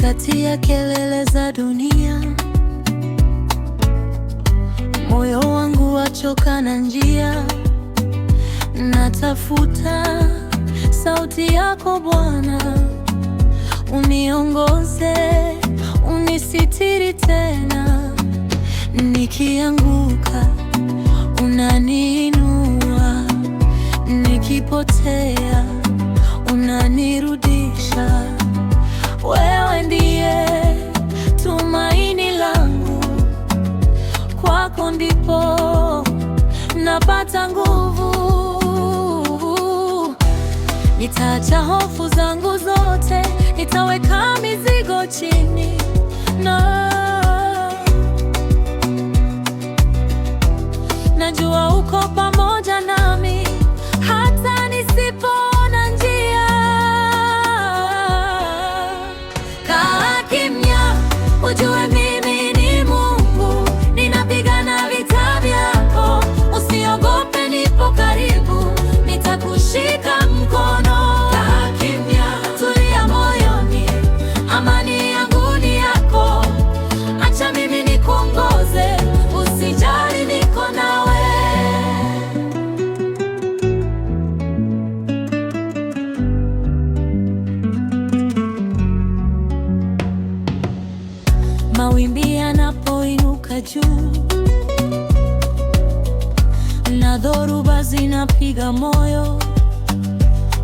katikati ya kelele za dunia. Moyo wangu wachoka na njia, natafuta sauti yako Bwana. Uniongoze, unisitiri tena. Nikianguka unaniinua, nikipotea unanirudisha. Wewe ndiye tumaini langu, kwako ndipo napata nguvu. Nitaacha hofu zangu zote, nitaweka mizigo chini najua uko pamoja nami hata nisipoona njia. Kaa kimya, ujue mimi ni Mungu, ninapigana vita vyako. Usiogope, nipo karibu, nitakushika mkono. Kaa kimya, tulia moyoni, amani yangu ni yako. Acha mimi nikuongoze, usijali, niko nawe. Mawimbi yanapoinuka juu na dhoruba zinapiga moyo,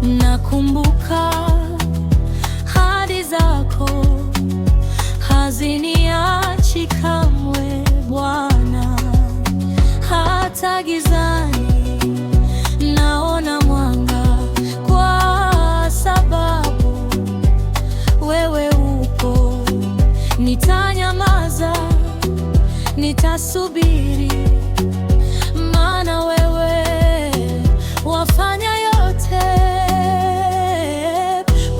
nakumbuka ahadi zako haziniachi kamwe Bwana. Hata gizani naona mwanga, kwa sababu wewe upo. Nitanyamaza, nitasubiri, maana wewe wafanya yote.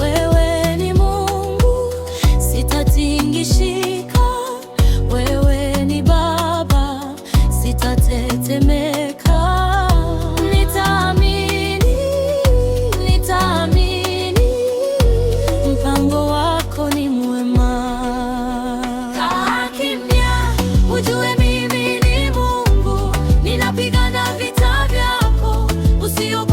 Wewe ni Mungu, sitatingishika. Wewe ni Baba, sitatetemeka. Nitaamini, nitaamini, mpango wako ni mwema. Kaa kimya, ujue mimi ni Mungu, ninapigana vita vyako. Usiogope.